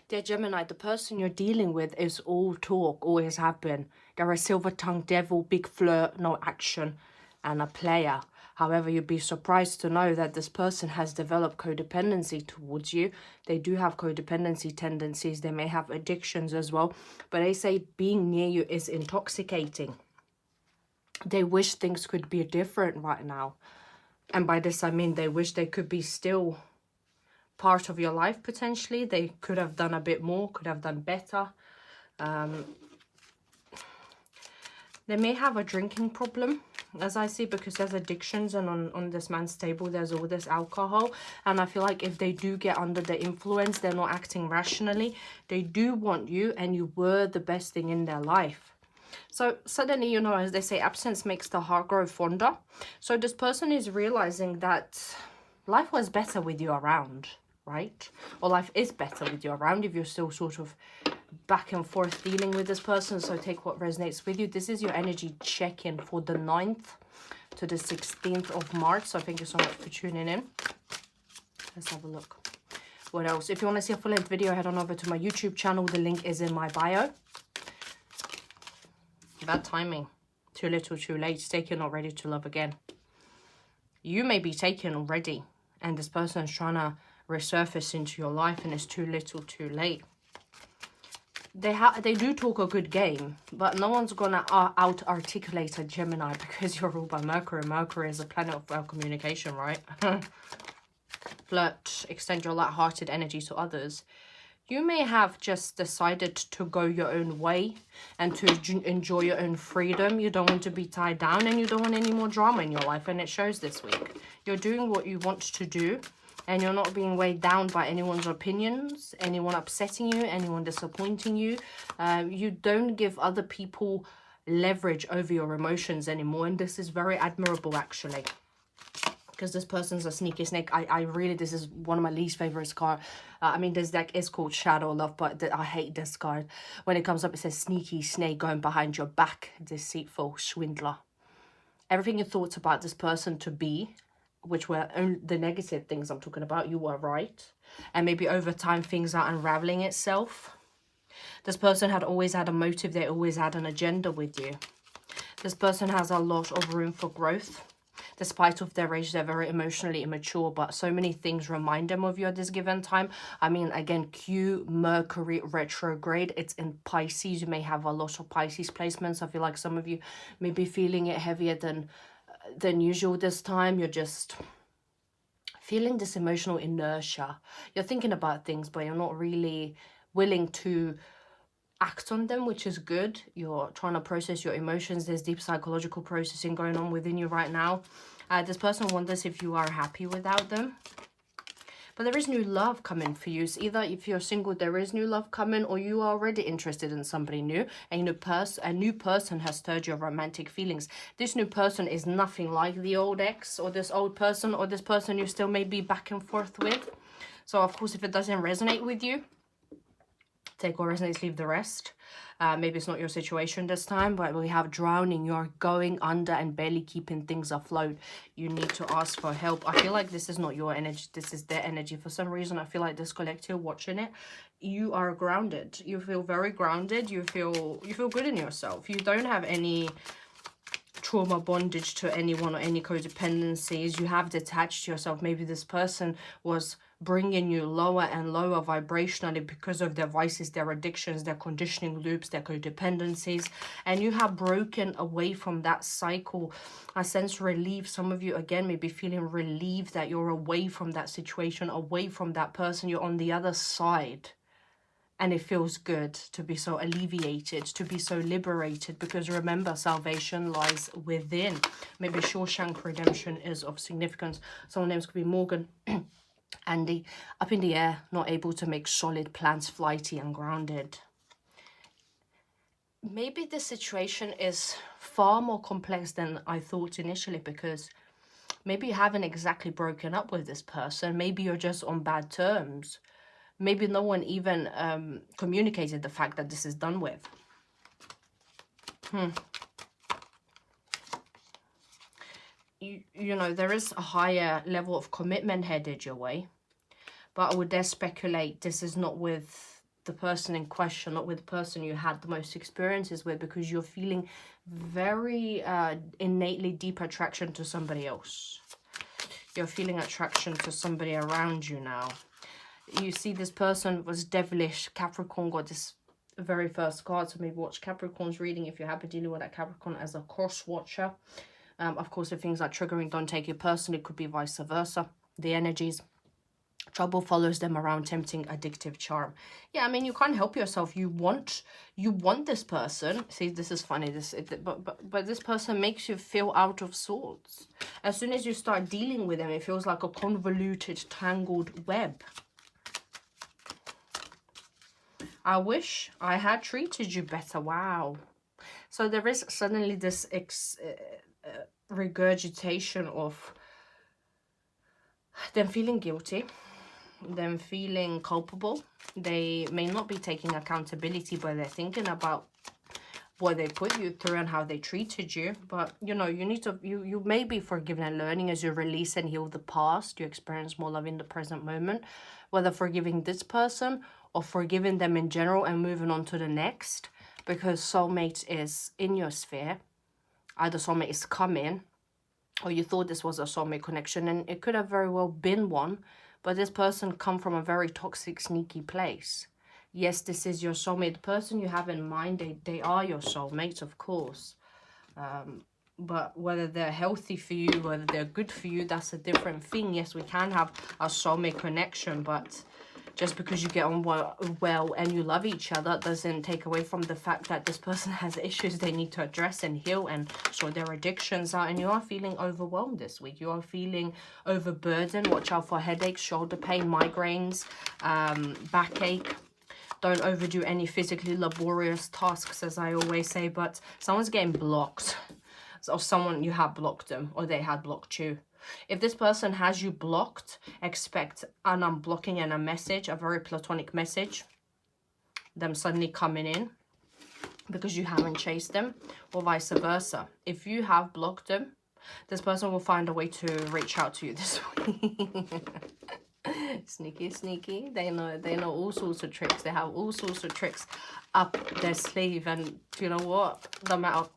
Dear Gemini, the person you're dealing with is all talk, always have been. They're a silver-tongued devil, big flirt, no action, and a player. However, you'd be surprised to know that this person has developed codependency towards you. They do have codependency tendencies. They may have addictions as well. But they say being near you is intoxicating. They wish things could be different right now. And by this, I mean they wish they could be still part of your life potentially. They could have done a bit more, could have done better. They may have a drinking problem, as I see, because there's addictions, and on this man's table there's all this alcohol. And I feel like if they do get under the influence, they're not acting rationally. They do want you, and you were the best thing in their life. So suddenly, you know, as they say, absence makes the heart grow fonder. So this person is realizing that life was better with you around, right? Or life is better with you around if you're still sort of back and forth dealing with this person. So take what resonates with you. This is your energy check-in for the 9th to the 16th of March. So thank you so much for tuning in. Let's have a look. What else? If you want to see a full-length video, head on over to my YouTube channel. The link is in my bio. Bad timing. Too little, too late. Taken, not ready to love again. You may be taken already, and this person is trying to resurface into your life, and it's too little, too late. They do talk a good game, but no one's gonna out-articulate a Gemini because you're ruled by Mercury. Mercury is a planet of communication, right? Flirt, extend your light-hearted energy to others. You may have just decided to go your own way and to enjoy your own freedom. You don't want to be tied down, and you don't want any more drama in your life, and it shows this week. You're doing what you want to do, and you're not being weighed down by anyone's opinions, anyone upsetting you, anyone disappointing you. You don't give other people leverage over your emotions anymore, and this is very admirable, actually. Because this person's a sneaky snake. I really, this is one of my least favorite cards. I mean, this deck is called Shadow Love, but I hate this card. When it comes up, it says sneaky snake going behind your back, deceitful swindler. Everything you thought about this person to be, which were only the negative things I'm talking about, you were right. And maybe over time, things are unraveling itself. This person had always had a motive. They always had an agenda with you. This person has a lot of room for growth. Despite of their age, they're very emotionally immature, but so many things remind them of you at this given time. I mean, again, Q, Mercury retrograde, it's in Pisces. You may have a lot of Pisces placements. I feel like some of you may be feeling it heavier than usual this time. You're just feeling this emotional inertia. You're thinking about things, but you're not really willing to act on them, which is good. You're trying to process your emotions. There's deep psychological processing going on within you right now. This person wonders if you are happy without them. But there is new love coming for you. So either if you're single, there is new love coming, or you are already interested in somebody new. A new person has stirred your romantic feelings. This new person is nothing like the old ex, or this old person, or this person you still may be back and forth with. So of course, if it doesn't resonate with you, take what resonates, leave the rest. Maybe it's not your situation this time, but we have drowning. You're going under and barely keeping things afloat. You need to ask for help. I feel like this is not your energy. This is their energy. For some reason, I feel like this collective watching it, you are grounded. You feel very grounded. You feel good in yourself. You don't have any trauma bondage to anyone or any codependencies. You have detached yourself. Maybe this person was bringing you lower and lower vibrationally because of their vices, their addictions, their conditioning loops, their codependencies, and you have broken away from that cycle. I sense relief. Some of you, again, may be feeling relieved that you're away from that situation, away from that person. You're on the other side. And it feels good to be so alleviated, to be so liberated, because remember, salvation lies within. Maybe Shawshank Redemption is of significance. Someone's names could be Morgan. Andy, up in the air, not able to make solid plans, flighty and grounded. Maybe the situation is far more complex than I thought initially, because maybe you haven't exactly broken up with this person. Maybe you're just on bad terms. Maybe no one even communicated the fact that this is done with. You know, there is a higher level of commitment headed your way. But I would dare speculate this is not with the person in question, not with the person you had the most experiences with, because you're feeling very innately deep attraction to somebody else. You're feeling attraction to somebody around you now. You see this person was devilish. Capricorn got this very first card, so maybe watch Capricorn's reading if you're happy dealing with that Capricorn as a cross watcher. Of course, if things like triggering, don't take it personally. It could be vice versa. The energies. Trouble follows them around, tempting, addictive charm. Yeah, I mean, you can't help yourself. You want this person. See, this is funny. But this person makes you feel out of sorts. As soon as you start dealing with them, it feels like a convoluted, tangled web. I wish I had treated you better. Wow. So there is suddenly this regurgitation of them feeling guilty, them feeling culpable. They may not be taking accountability, but they're thinking about what they put you through and how they treated you. But you know, you need to, you may be forgiven and learning as you release and heal the past. You experience more love in the present moment, whether forgiving this person or forgiving them in general and moving on to the next, because soulmate is in your sphere. Either soulmate is coming, or you thought this was a soulmate connection, and it could have very well been one, but this person come from a very toxic, sneaky place. Yes, this is your soulmate. The person you have in mind, they are your soulmates, of course. But whether they're healthy for you, whether they're good for you, that's a different thing. Yes, we can have a soulmate connection, but just because you get on well and you love each other doesn't take away from the fact that this person has issues they need to address and heal and sort their addictions out. And you are feeling overwhelmed this week. You are feeling overburdened. Watch out for headaches, shoulder pain, migraines, backache. Don't overdo any physically laborious tasks, as I always say, but someone's getting blocked. Or someone, you have blocked them, or they had blocked you. If this person has you blocked, expect an unblocking and a message, a very platonic message, them suddenly coming in because you haven't chased them, or vice versa. If you have blocked them, this person will find a way to reach out to you this week. Sneaky, sneaky. They know all sorts of tricks. They have all sorts of tricks up their sleeve, and you know what? No matter.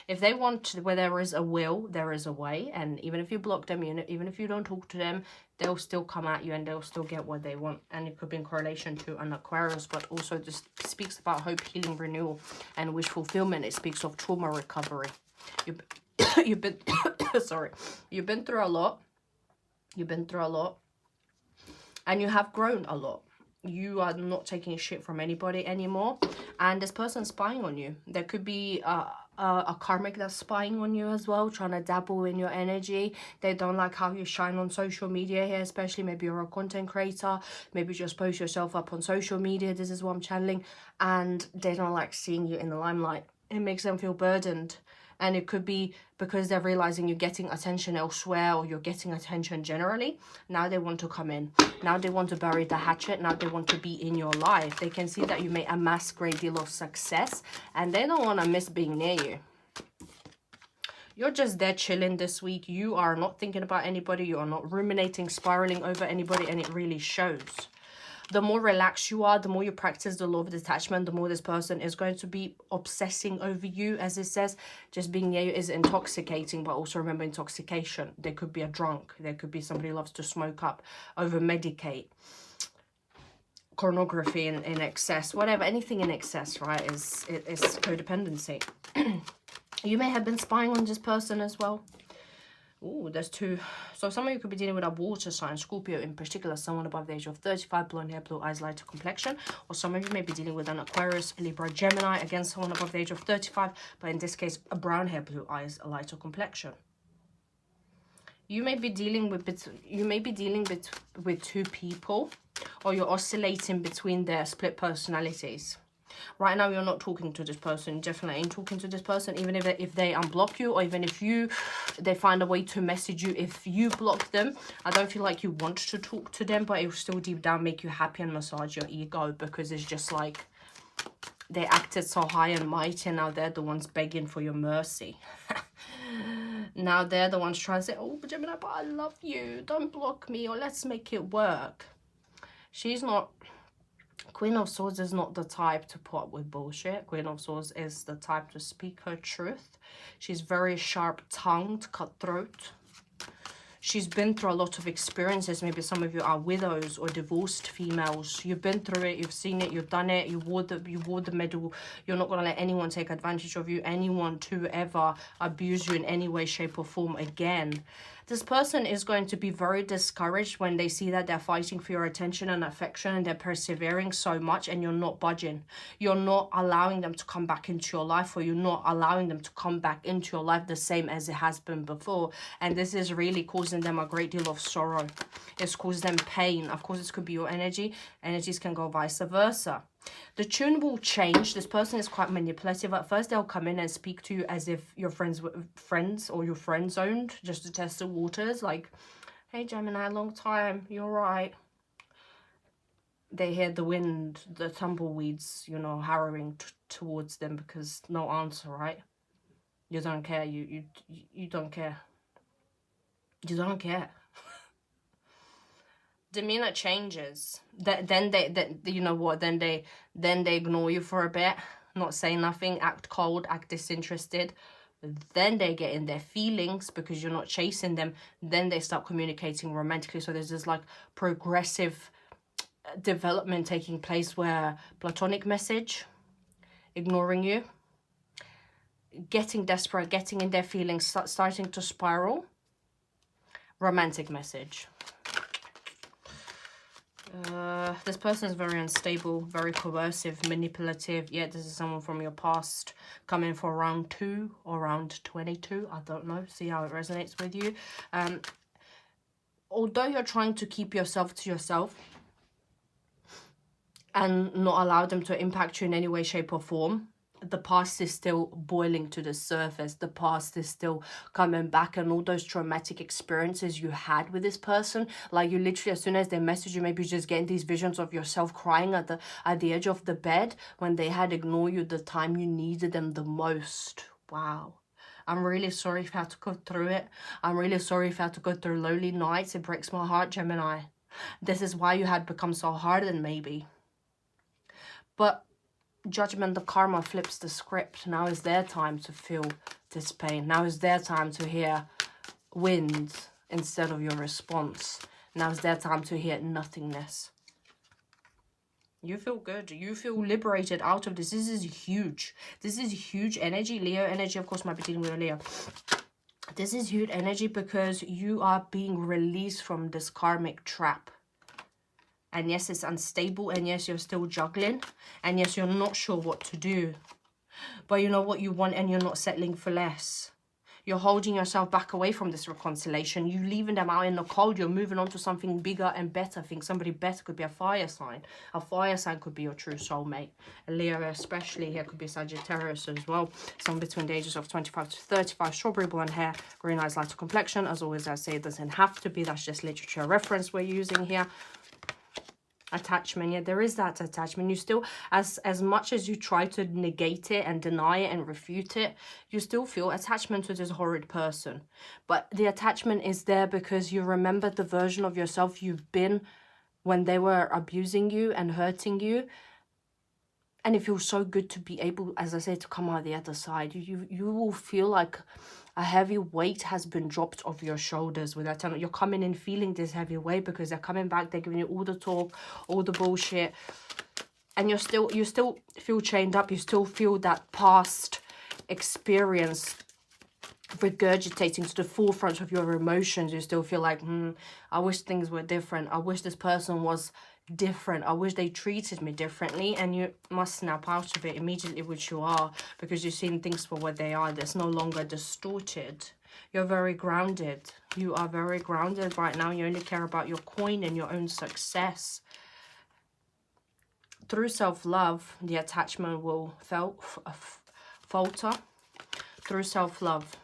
If they want, where there is a will, there is a way. And even if you block them, even if you don't talk to them, they'll still come at you and they'll still get what they want. And it could be in correlation to an Aquarius, but also just speaks about hope, healing, renewal, and wish fulfillment. It speaks of trauma recovery. You've been sorry. You've been through a lot. You've been through a lot. And you have grown a lot. You are not taking shit from anybody anymore. And this person's spying on you. There could be a karmic that's spying on you as well, trying to dabble in your energy. They don't like how you shine on social media here, especially maybe you're a content creator. Maybe just post yourself up on social media. This is what I'm channeling. And they don't like seeing you in the limelight. It makes them feel burdened. And it could be because they're realizing you're getting attention elsewhere, or you're getting attention generally. Now they want to come in. Now they want to bury the hatchet. Now they want to be in your life. They can see that you may amass a great deal of success, and they don't want to miss being near you. You're just there chilling this week. You are not thinking about anybody. You are not ruminating, spiraling over anybody, and it really shows. The more relaxed you are, the more you practice the law of detachment, the more this person is going to be obsessing over you. As it says, just being near you is intoxicating, but also remember intoxication. There could be a drunk. There could be somebody who loves to smoke up, over-medicate, pornography in excess, whatever, anything in excess, right, is codependency. You may have been spying on this person as well. Ooh, there's two. So some of you could be dealing with a water sign, Scorpio in particular, someone above the age of 35, blonde hair, blue eyes, lighter complexion. Or some of you may be dealing with an Aquarius, Libra, Gemini, again, someone above the age of 35, but in this case, a brown hair, blue eyes, a lighter complexion. You may be dealing with with two people, or you're oscillating between their split personalities. Right now, you're not talking to this person. You definitely ain't talking to this person, even if they unblock you, or even if they find a way to message you if you block them. I don't feel like you want to talk to them, but it will still deep down make you happy and massage your ego, because it's just like they acted so high and mighty, and now they're the ones begging for your mercy. Now they're the ones trying to say, oh, Gemini, but I love you. Don't block me, or let's make it work. She's not Queen of Swords is not the type to put up with bullshit. Queen of Swords is the type to speak her truth. She's very sharp-tongued, cutthroat. She's been through a lot of experiences. Maybe some of you are widows or divorced females. You've been through it, you've seen it, you've done it, you wore the medal. You're not going to let anyone take advantage of you, anyone to ever abuse you in any way, shape or form again. This person is going to be very discouraged when they see that they're fighting for your attention and affection and they're persevering so much and you're not budging. You're not allowing them to come back into your life, or you're not allowing them to come back into your life the same as it has been before. And this is really causing them a great deal of sorrow. It's causing them pain. Of course, this could be your energy. Energies can go vice versa. The tune will change. This person is quite manipulative. At first, they'll come in and speak to you as if you're friends or you're friend zoned, just to test the waters. Like, hey, Gemini, long time. You're right. They hear the wind, the tumbleweeds, you know, harrowing towards them because no answer, right? You don't care. You don't care. You don't care. Demeanor changes. Then they you know what, then they ignore you for a bit, not say nothing, act cold, act disinterested. Then they get in their feelings because you're not chasing them. Then they start communicating romantically. So there's this like progressive development taking place where platonic message, ignoring you, getting desperate, getting in their feelings, starting to spiral, romantic message. This person is very unstable, very coercive, manipulative. Yeah, this is someone from your past coming for round 2 or round 22. I don't know. See how it resonates with you. Although you're trying to keep yourself to yourself and not allow them to impact you in any way, shape or form, the past is still boiling to the surface. The past is still coming back, and all those traumatic experiences you had with this person, like you literally, as soon as they message you, maybe you're just getting these visions of yourself crying at the edge of the bed when they had ignored you the time you needed them the most. Wow. I'm really sorry if you had to go through it. I'm really sorry if you had to go through lonely nights. It breaks my heart, Gemini. This is why you had become so hardened, maybe. But Judgment, the karma flips the script. Now is their time to feel this pain. Now is their time to hear wind instead of your response. Now is their time to hear nothingness. You feel good. You feel liberated out of this. This is huge. This is huge energy. Leo energy, of course, might be dealing with a Leo. This is huge energy because you are being released from this karmic trap. And yes, it's unstable. And yes, you're still juggling. And yes, you're not sure what to do. But you know what you want and you're not settling for less. You're holding yourself back away from this reconciliation. You're leaving them out in the cold. You're moving on to something bigger and better. I think somebody better could be a fire sign. A fire sign could be your true soulmate. A Leo especially here could be Sagittarius as well. Someone between the ages of 25 to 35. Strawberry blonde hair. Green eyes, lighter complexion. As always, I say it doesn't have to be. That's just literature reference we're using here. Attachment, yeah, there is that attachment. You still, as much as you try to negate it and deny it and refute it, you still feel attachment to this horrid person. But the attachment is there because you remember the version of yourself you've been when they were abusing you and hurting you. And it feels so good to be able, as I say, to come out the other side. You will feel like a heavy weight has been dropped off your shoulders with that time. You're coming in feeling this heavy weight because they're coming back. They're giving you all the talk, all the bullshit. And you still feel chained up. You still feel that past experience regurgitating to the forefront of your emotions. You still feel like, I wish things were different. I wish this person was different. I wish they treated me differently. And you must snap out of it immediately, which you are, because you're seeing things for what they are. That's no longer distorted. You're very grounded. You are very grounded right now. You only care about your coin and your own success. Through self-love, the attachment will falter. Through self-love,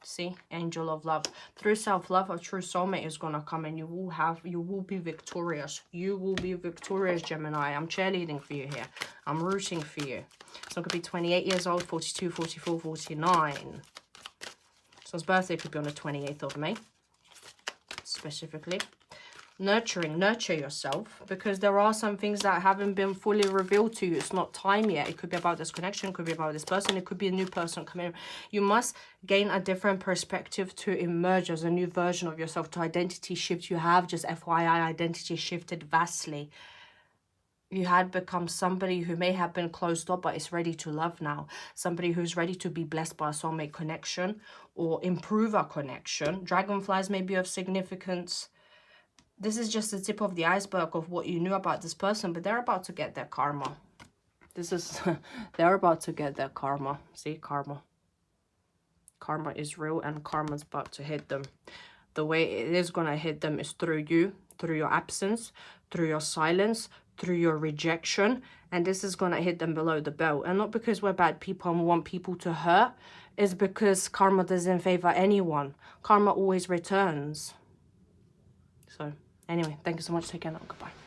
see, angel of love. Through self-love, a true soulmate is gonna come, and you will be victorious. You will be victorious, Gemini. I'm cheerleading for you here. I'm rooting for you. So it could be 28 years old, 42, 44, 49. So his birthday could be on the 28th of May, specifically. nurture yourself, because there are some things that haven't been fully revealed to you. It's not time yet. It could be about this connection, it could be about this person, it could be a new person coming in. You must gain a different perspective to emerge as a new version of yourself, to identity shift. You have, just FYI, identity shifted vastly. You had become somebody who may have been closed up, but is ready to love now. Somebody who's ready to be blessed by a soulmate connection or improve a connection. Dragonflies may be of significance. This is just the tip of the iceberg of what you knew about this person, but they're about to get their karma. This is, they're about to get their karma. See, karma. Karma is real, and karma's about to hit them. The way it is going to hit them is through you, through your absence, through your silence, through your rejection. And this is going to hit them below the belt. And not because we're bad people and want people to hurt. It's because karma doesn't favor anyone. Karma always returns. So, anyway, thank you so much. Take care now. Goodbye.